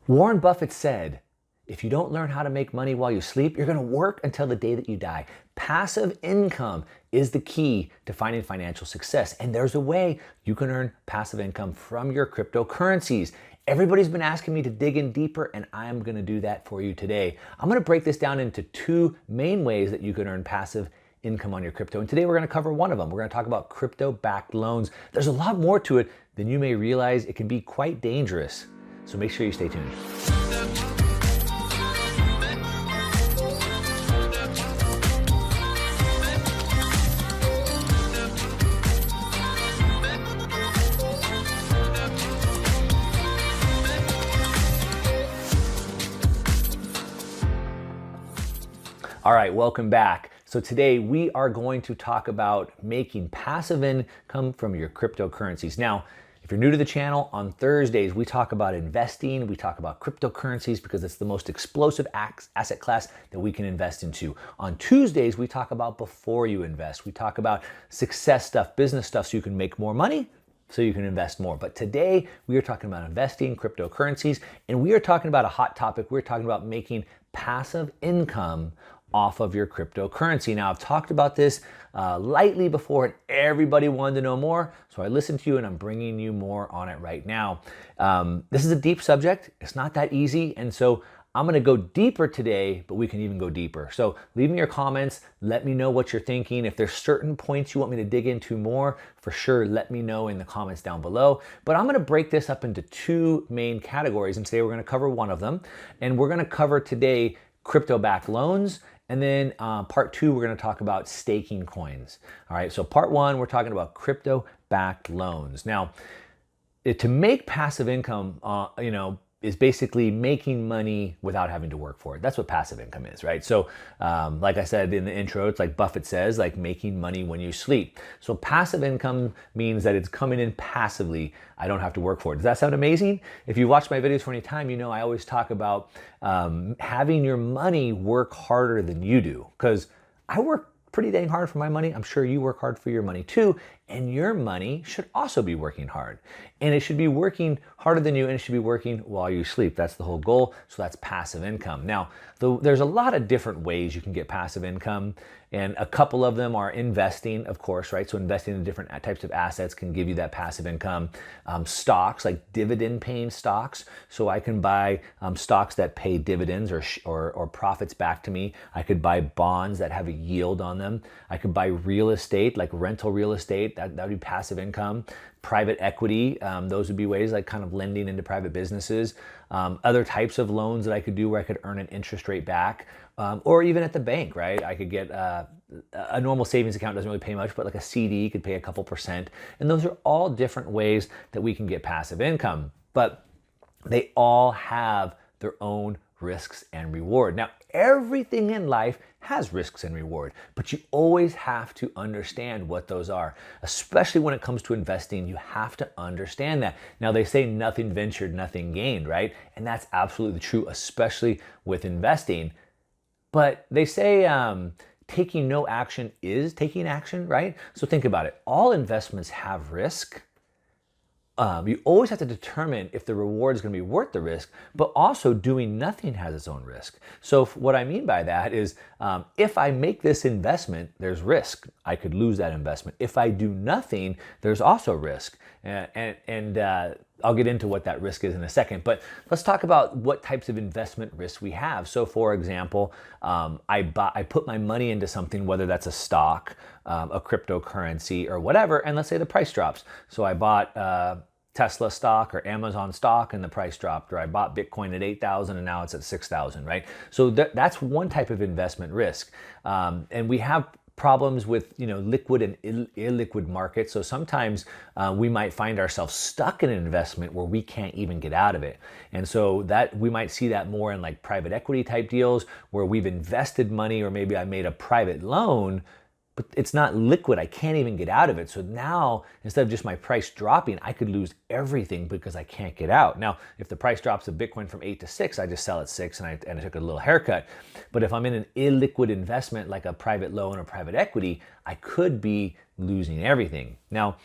Warren Buffett said, if you don't learn how to make money while you sleep, you're going to work until the day that you die. Passive income is the key to finding financial success. And there's a way you can earn passive income from your cryptocurrencies. Everybody's been asking me to dig in deeper, and I'm going to do that for you today. I'm going to break this down into two main ways that you can earn passive income on your crypto. And today we're going to cover one of them. We're going to talk about crypto-backed loans. There's a lot more to it than you may realize. It can be quite dangerous. So make sure you stay tuned. All right, welcome back. So today we are going to talk about making passive income from your cryptocurrencies. Now, if you're new to the channel, on Thursdays we talk about investing, we talk about cryptocurrencies because it's the most explosive asset class that we can invest into. On Tuesdays we talk about before you invest. We talk about success stuff, business stuff, so you can make more money, so you can invest more. But today we are talking about investing, cryptocurrencies, and we are talking about a hot topic. We're talking about making passive income off of your cryptocurrency. Now, I've talked about this lightly before, and everybody wanted to know more, so I listened to you and I'm bringing you more on it right now. This is a deep subject. It's not that easy, and so I'm going to go deeper today, but we can even go deeper. So leave me your comments. Let me know what you're thinking. If there's certain points you want me to dig into more, for sure, let me know in the comments down below. But I'm going to break this up into two main categories, and today we're going to cover one of them. And we're going to cover today crypto-backed loans. And then part two, we're going to talk about staking coins. All right, so part one, we're talking about crypto-backed loans. Now, to make passive income, is basically making money without having to work for it. That's what passive income is, right? So like I said in the intro, it's like Buffett says, like making money when you sleep. So passive income means that it's coming in passively. I don't have to work for it. Does that sound amazing? If you watch my videos for any time, you know I always talk about having your money work harder than you do, because I work pretty dang hard for my money. I'm sure you work hard for your money too. And your money should also be working hard. And it should be working harder than you, and it should be working while you sleep. That's the whole goal. So that's passive income. Now, there's a lot of different ways you can get passive income. And a couple of them are investing, of course, right? So investing in different types of assets can give you that passive income. Stocks, like dividend paying stocks. So I can buy stocks that pay dividends or profits back to me. I could buy bonds that have a yield on them. I could buy real estate, like rental real estate. That would be passive income. Private equity, those would be ways like kind of lending into private businesses. Other types of loans that I could do where I could earn an interest rate back. Or even at the bank, right? I could get a normal savings account, doesn't really pay much, but like a CD could pay a couple percent. And those are all different ways that we can get passive income. But they all have their own risks and reward. Now, everything in life has risks and reward, but you always have to understand what those are. Especially when it comes to investing, you have to understand that. Now, they say nothing ventured, nothing gained, right? And that's absolutely true, especially with investing. But they say taking no action is taking action, right? So think about it. All investments have risk. You always have to determine if the reward is going to be worth the risk, but also doing nothing has its own risk. So what I mean by that is if I make this investment, there's risk. I could lose that investment. If I do nothing, there's also risk. And I'll get into what that risk is in a second, but let's talk about what types of investment risks we have. So for example, I put my money into something, whether that's a stock, a cryptocurrency or whatever, and let's say the price drops. So I bought Tesla stock or Amazon stock and the price dropped, or I bought Bitcoin at 8,000 and now it's at 6,000, right? So that's one type of investment risk. And we have problems with liquid and illiquid markets. So sometimes we might find ourselves stuck in an investment where we can't even get out of it. And so that we might see that more in like private equity type deals where we've invested money, or maybe I made a private loan, but it's not liquid. I can't even get out of it. So now, instead of just my price dropping, I could lose everything because I can't get out. Now, if the price drops of Bitcoin from 8 to 6, I just sell at 6 and I took a little haircut. But if I'm in an illiquid investment like a private loan or private equity, I could be losing everything. Now,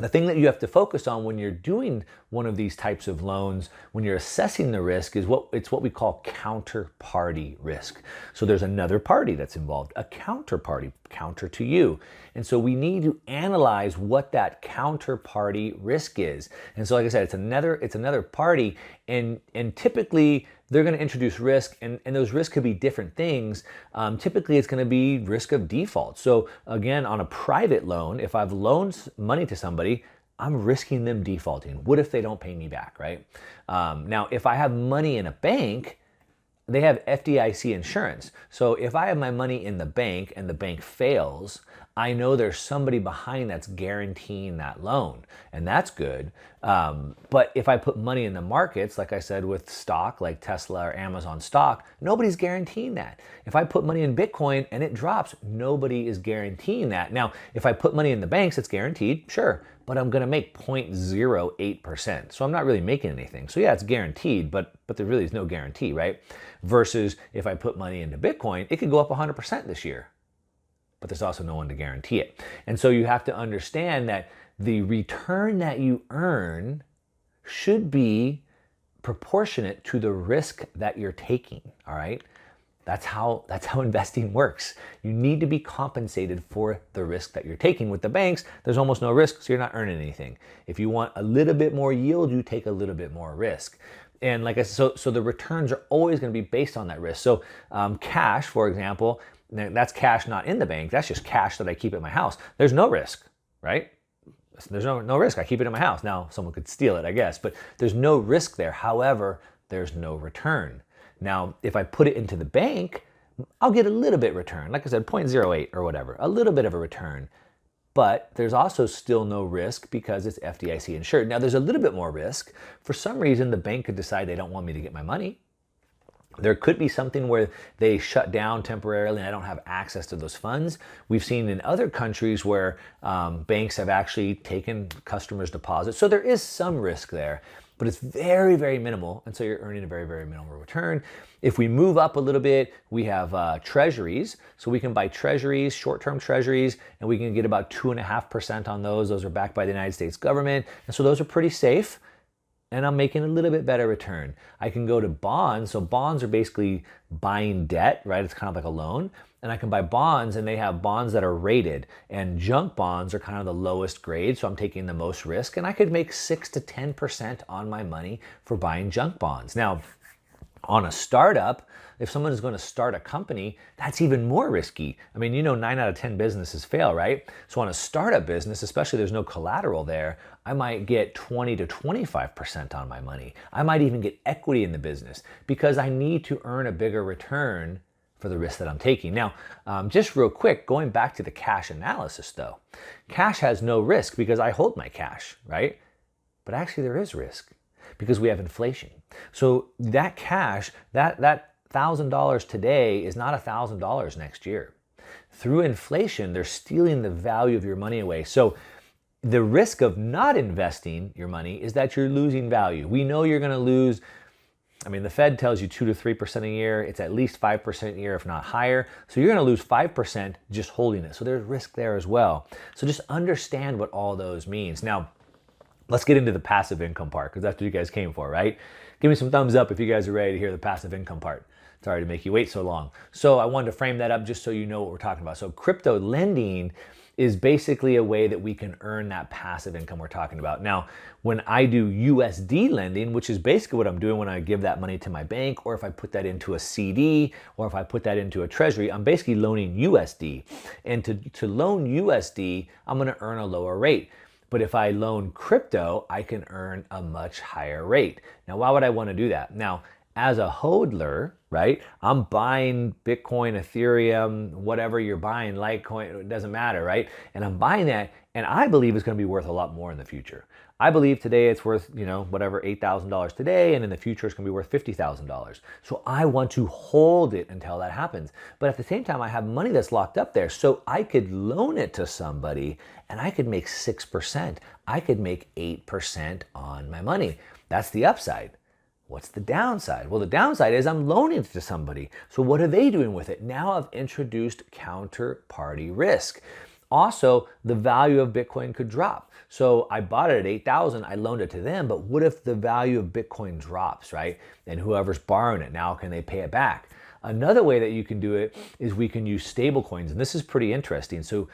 The thing that you have to focus on when you're doing one of these types of loans, when you're assessing the risk, is what we call counterparty risk. So there's another party that's involved, a counterparty, counter to you. And so we need to analyze what that counterparty risk is. And so like I said, it's another party, and typically they're going to introduce risk, and those risks could be different things. Typically, it's going to be risk of default. So again, on a private loan, if I've loaned money to somebody, I'm risking them defaulting. What if they don't pay me back, right? Now, if I have money in a bank, they have FDIC insurance. So if I have my money in the bank and the bank fails, I know there's somebody behind that's guaranteeing that loan, and that's good. But if I put money in the markets, like I said, with stock, like Tesla or Amazon stock, nobody's guaranteeing that. If I put money in Bitcoin and it drops, nobody is guaranteeing that. Now, if I put money in the banks, it's guaranteed, sure, but I'm gonna make 0.08%. So I'm not really making anything. So yeah, it's guaranteed, but there really is no guarantee, right? Versus if I put money into Bitcoin, it could go up 100% this year, but there's also no one to guarantee it. And so you have to understand that the return that you earn should be proportionate to the risk that you're taking, all right? That's how investing works. You need to be compensated for the risk that you're taking. With the banks, there's almost no risk, so you're not earning anything. If you want a little bit more yield, you take a little bit more risk. And like I said, so the returns are always going to be based on that risk. So cash, for example, that's cash not in the bank. That's just cash that I keep at my house. There's no risk, right? There's no risk. I keep it in my house. Now, someone could steal it, I guess, but there's no risk there. However, there's no return. Now, if I put it into the bank, I'll get a little bit return. Like I said, 0.08 or whatever, a little bit of a return. But there's also still no risk because it's FDIC insured. Now, there's a little bit more risk. For some reason, the bank could decide they don't want me to get my money. There could be something where they shut down temporarily and I don't have access to those funds. We've seen in other countries where banks have actually taken customers' deposits. So there is some risk there, but it's very, very minimal. And so you're earning a very, very minimal return. If we move up a little bit, we have treasuries. So we can buy treasuries, short-term treasuries, and we can get about 2.5% on those. Those are backed by the United States government. And so those are pretty safe. And I'm making a little bit better return. I can go to bonds. So bonds are basically buying debt, right? It's kind of like a loan. And I can buy bonds, and they have bonds that are rated. And junk bonds are kind of the lowest grade, so I'm taking the most risk. And I could make 6 to 10% on my money for buying junk bonds. Now, on a startup, if someone is going to start a company, that's even more risky. I mean, 9 out of 10 businesses fail, right? So on a startup business, especially there's no collateral there, I might get 20 to 25% on my money. I might even get equity in the business because I need to earn a bigger return for the risk that I'm taking. Now, just real quick, going back to the cash analysis though, cash has no risk because I hold my cash, right? But actually there is risk because we have inflation. So that cash, that $1,000 today is not $1,000 next year. Through inflation, they're stealing the value of your money away. So the risk of not investing your money is that you're losing value. We know you're going to lose. The Fed tells you 2 to 3% a year. It's at least 5% a year, if not higher. So you're going to lose 5% just holding it. So there's risk there as well. So just understand what all those means. Now, let's get into the passive income part because that's what you guys came for, right? Give me some thumbs up if you guys are ready to hear the passive income part. Sorry to make you wait so long. So I wanted to frame that up just so you know what we're talking about. So crypto lending is basically a way that we can earn that passive income we're talking about. Now, when I do USD lending, which is basically what I'm doing when I give that money to my bank, or if I put that into a CD, or if I put that into a treasury, I'm basically loaning USD. And to loan USD, I'm gonna earn a lower rate. But if I loan crypto, I can earn a much higher rate. Now, why would I wanna do that? Now, as a hodler, right? I'm buying Bitcoin, Ethereum, whatever you're buying, Litecoin, it doesn't matter, right? And I'm buying that, and I believe it's going to be worth a lot more in the future. I believe today it's worth, whatever, $8,000 today, and in the future it's going to be worth $50,000. So I want to hold it until that happens. But at the same time, I have money that's locked up there, so I could loan it to somebody, and I could make 6%. I could make 8% on my money. That's the upside. What's the downside? Well, the downside is I'm loaning it to somebody. So what are they doing with it? Now I've introduced counterparty risk. Also, the value of Bitcoin could drop. So I bought it at 8,000, I loaned it to them, but what if the value of Bitcoin drops, right? And whoever's borrowing it now, can they pay it back? Another way that you can do it is we can use stable coins, and this is pretty interesting. So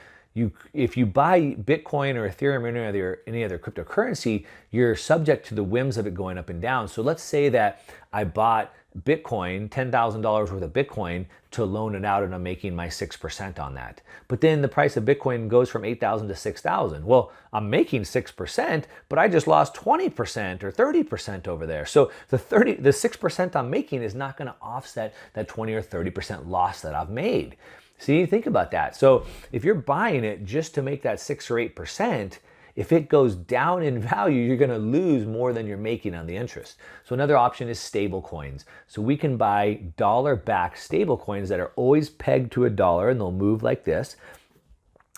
if you buy Bitcoin or Ethereum or any other cryptocurrency, you're subject to the whims of it going up and down. So let's say that I bought Bitcoin, $10,000 worth of Bitcoin, to loan it out, and I'm making my 6% on that. But then the price of Bitcoin goes from 8,000 to 6,000. Well, I'm making 6%, but I just lost 20% or 30% over there. So the 6% I'm making is not going to offset that 20 or 30% loss that I've made. See, think about that. So if you're buying it just to make that 6 or 8%, if it goes down in value, you're going to lose more than you're making on the interest. So another option is stable coins. So we can buy dollar-backed stable coins that are always pegged to $1, and they'll move like this.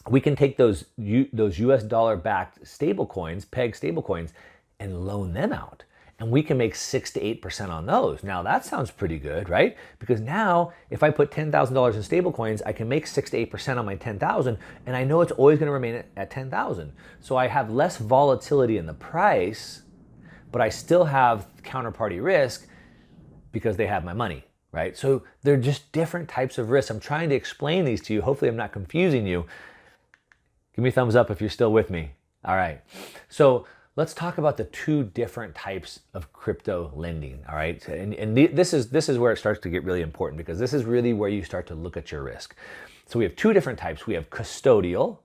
We can take those US dollar-backed stable coins, pegged stable coins, and loan them out. And we can make 6 to 8% on those. Now that sounds pretty good, right? Because now if I put $10,000 in stable coins, I can make 6 to 8% on my 10,000, and I know it's always going to remain at 10,000. So I have less volatility in the price, but I still have counterparty risk because they have my money, right? So they're just different types of risks. I'm trying to explain these to you. Hopefully I'm not confusing you. Give me a thumbs up if you're still with me. All right. So let's talk about the two different types of crypto lending, all right? And this is where it starts to get really important, because this is really where you start to look at your risk. So we have two different types. We have custodial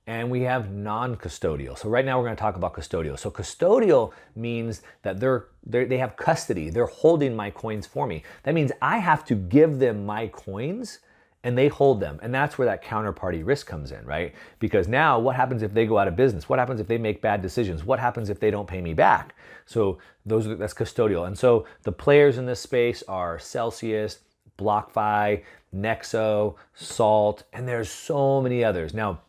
and we have non-custodial. So right now we're going to talk about custodial. So custodial means that they have custody. They're holding my coins for me. That means I have to give them my coins and they hold them. And that's where that counterparty risk comes in, right? Because now what happens if they go out of business? What happens if they make bad decisions? What happens if they don't pay me back? So that's custodial. And so the players in this space are Celsius, BlockFi, Nexo, Salt, and there's so many others. Now,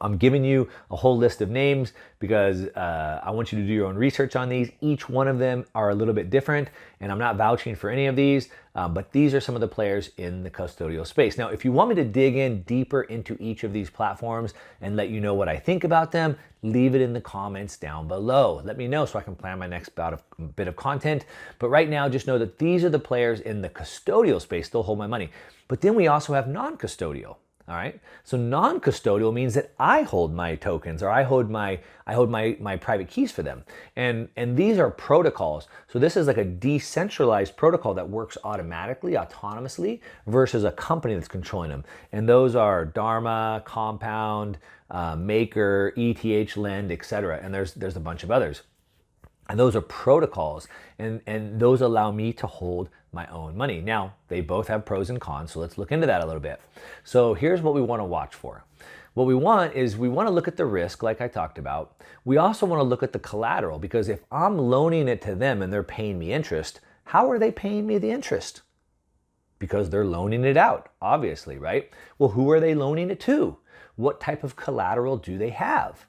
I'm giving you a whole list of names because I want you to do your own research on these. Each one of them are a little bit different, and I'm not vouching for any of these, but these are some of the players in the custodial space. Now, if you want me to dig in deeper into each of these platforms and let you know what I think about them, leave it in the comments down below. Let me know so I can plan my next bit of content. But right now, just know that these are the players in the custodial space. They'll hold my money. But then we also have non-custodial. All right. So non-custodial means that I hold my tokens, or I hold my private keys for them. And these are protocols. So this is like a decentralized protocol that works automatically, autonomously, versus a company that's controlling them. And those are Dharma, Compound, Maker, ETH Lend, etc. And there's a bunch of others. And those are protocols, and those allow me to hold my own money. Now, they both have pros and cons, so let's look into that a little bit. So here's what we want to watch for. What we want to look at the risk, like I talked about. We also want to look at the collateral, because if I'm loaning it to them and they're paying me interest, how are they paying me the interest? Because they're loaning it out, obviously, right? Well, who are they loaning it to? What type of collateral do they have?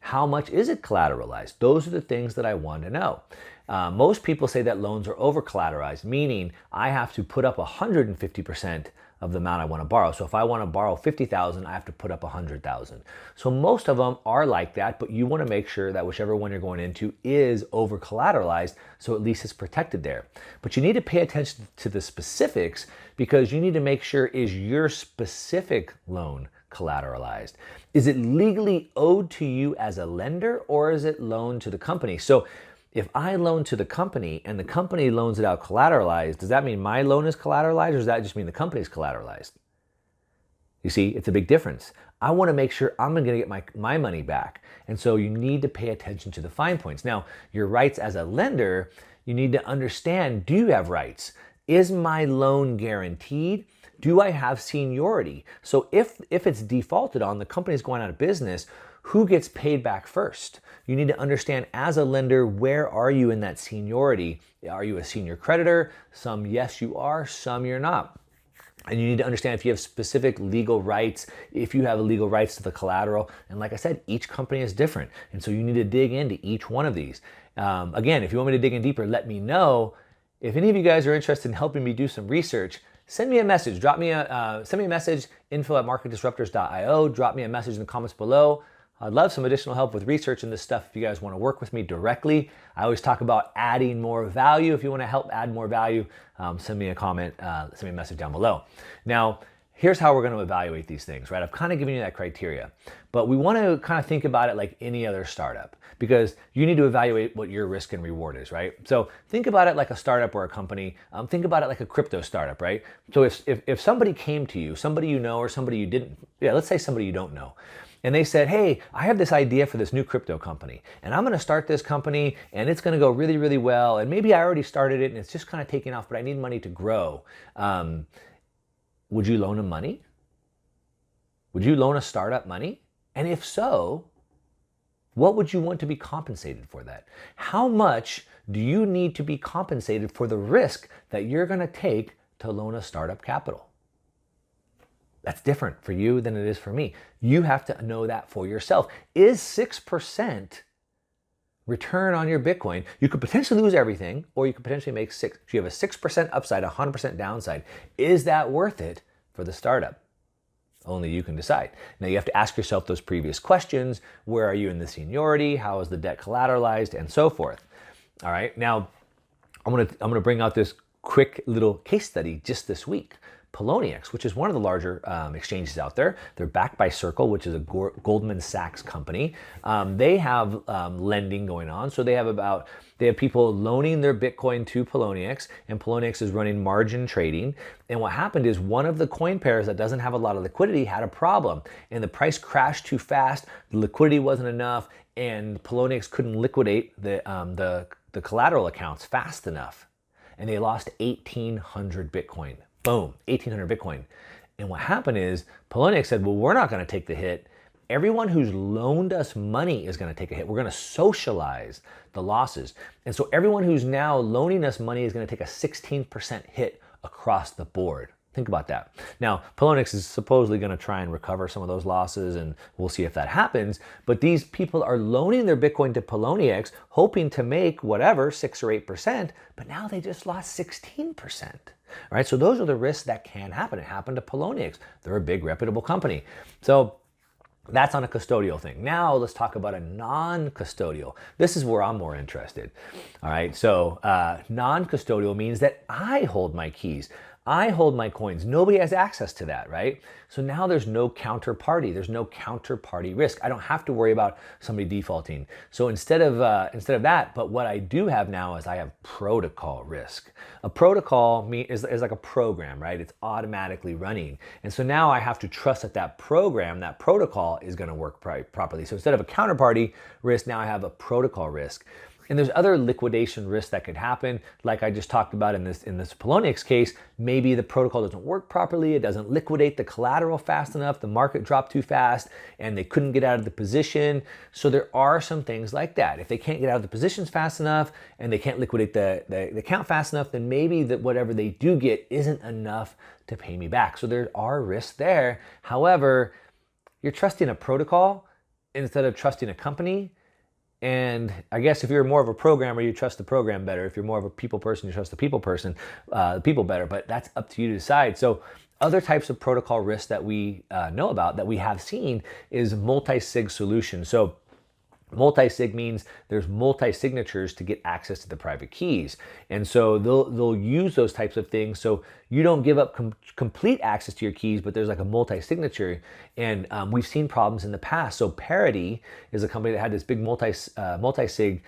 How much is it collateralized? Those are the things that I want to know. Most people say that loans are over collateralized, meaning I have to put up 150% of the amount I want to borrow. So if I want to borrow 50,000, I have to put up 100,000. So most of them are like that, but you want to make sure that whichever one you're going into is over collateralized, so at least it's protected there. But you need to pay attention to the specifics, because you need to make sure, is your specific loan collateralized? Is it legally owed to you as a lender, or is it loaned to the company? So if I loan to the company and the company loans it out collateralized, does that mean my loan is collateralized, or does that just mean the company is collateralized? You see, it's a big difference. I want to make sure I'm going to get my money back. And so you need to pay attention to the fine points. Now, your rights as a lender, you need to understand, do you have rights? Is my loan guaranteed? Do I have seniority? So if it's defaulted on, the company's going out of business, who gets paid back first? You need to understand, as a lender, where are you in that seniority? Are you a senior creditor? Some, yes, you are. Some, you're not. And you need to understand if you have specific legal rights, if you have legal rights to the collateral. And like I said, each company is different. And so you need to dig into each one of these. Again, if you want me to dig in deeper, let me know. If any of you guys are interested in helping me do some research, send me a message. Send me a message, info@marketdisruptors.io. Drop me a message in the comments below. I'd love some additional help with researching this stuff if you guys want to work with me directly. I always talk about adding more value. If you want to help add more value, send me a comment, send me a message down below. Now, here's how we're going to evaluate these things, right? I've kind of given you that criteria, but we want to kind of think about it like any other startup, because you need to evaluate what your risk and reward is, right? So think about it like a startup or a company. Think about it like a crypto startup, right? So if somebody came to you, somebody you know or somebody you didn't, let's say somebody you don't know, and they said, hey, I have this idea for this new crypto company, and I'm going to start this company, and it's going to go really, really well, and maybe I already started it, and it's just kind of taking off, but I need money to grow. Would you loan them money? Would you loan a startup money? And if so, what would you want to be compensated for that? How much do you need to be compensated for the risk that you're going to take to loan a startup capital? That's different for you than it is for me. You have to know that for yourself. Is 6% return on your Bitcoin? You could potentially lose everything, or you could potentially make 6. If you have a 6% upside, 100% downside, is that worth it for the startup? Only you can decide. Now you have to ask yourself those previous questions. Where are you in the seniority? How is the debt collateralized, and so forth? All right. Now I'm gonna bring out this quick little case study just this week. Poloniex, which is one of the larger exchanges out there. They're backed by Circle, which is a Goldman Sachs company. They have lending going on. So they have people loaning their Bitcoin to Poloniex, and Poloniex is running margin trading. And what happened is one of the coin pairs that doesn't have a lot of liquidity had a problem, and the price crashed too fast. The liquidity wasn't enough, and Poloniex couldn't liquidate the collateral accounts fast enough, and they lost 1,800 Bitcoin. Boom, 1,800 Bitcoin. And what happened is Poloniex said, well, we're not going to take the hit. Everyone who's loaned us money is going to take a hit. We're going to socialize the losses. And so everyone who's now loaning us money is going to take a 16% hit across the board. Think about that. Now, Poloniex is supposedly going to try and recover some of those losses, and we'll see if that happens. But these people are loaning their Bitcoin to Poloniex, hoping to make whatever, 6 or 8%, but now they just lost 16%. All right, so those are the risks that can happen. It happened to Poloniex. They're a big, reputable company. So that's on a custodial thing. Now let's talk about a non-custodial. This is where I'm more interested. All right, so non-custodial means that I hold my keys. I hold my coins. Nobody has access to that, right? So now there's no counterparty. There's no counterparty risk. I don't have to worry about somebody defaulting. So instead of that, but what I do have now is I have protocol risk. A protocol is like a program, right? It's automatically running. And so now I have to trust that that program, that protocol is going to work properly. So instead of a counterparty risk, now I have a protocol risk. And there's other liquidation risks that could happen, like I just talked about in this Poloniex case. Maybe the protocol doesn't work properly, it doesn't liquidate the collateral fast enough, the market dropped too fast, and they couldn't get out of the position. So there are some things like that. If they can't get out of the positions fast enough and they can't liquidate the account fast enough, then maybe that whatever they do get isn't enough to pay me back. So there are risks there. However, you're trusting a protocol instead of trusting a company. And I guess if you're more of a programmer, you trust the program better. If you're more of a people person, you trust the people better. But that's up to you to decide. So other types of protocol risks that we know about, that we have seen, is multi-sig solutions. So multi-sig means there's multi-signatures to get access to the private keys. And so they'll use those types of things. So you don't give up complete access to your keys, but there's like a multi-signature. And we've seen problems in the past. So Parity is a company that had this big multi-sig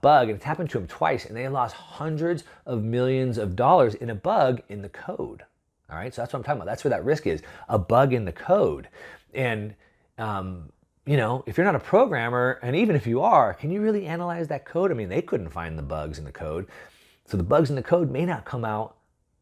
bug, and it's happened to them twice, and they lost hundreds of millions of dollars in a bug in the code. All right, so that's what I'm talking about. That's where that risk is, a bug in the code. And you know, if you're not a programmer, and even if you are, can you really analyze that code? I mean, they couldn't find the bugs in the code. So the bugs in the code may not come out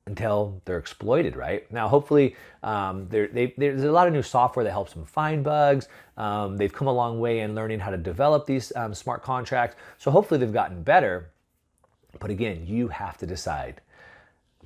until they're exploited, right? Now, hopefully, there's a lot of new software that helps them find bugs. They've come a long way in learning how to develop these smart contracts. So hopefully they've gotten better. But again, you have to decide,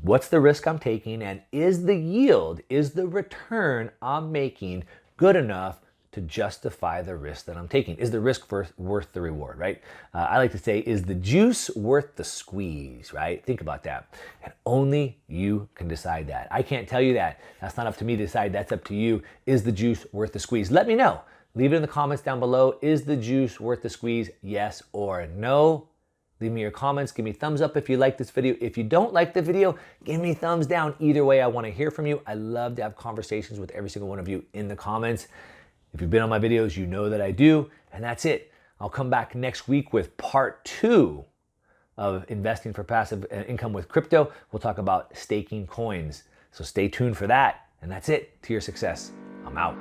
what's the risk I'm taking, and is the yield, is the return I'm making good enough to justify the risk that I'm taking. Is the risk worth the reward, right? I like to say, is the juice worth the squeeze, right? Think about that. And only you can decide that. I can't tell you that. That's not up to me to decide. That's up to you. Is the juice worth the squeeze? Let me know. Leave it in the comments down below. Is the juice worth the squeeze? Yes or no? Leave me your comments. Give me thumbs up if you like this video. If you don't like the video, give me thumbs down. Either way, I want to hear from you. I love to have conversations with every single one of you in the comments. If you've been on my videos, you know that I do. And that's it. I'll come back next week with part 2 of investing for passive income with crypto. We'll talk about staking coins. So stay tuned for that. And that's it. To your success. I'm out.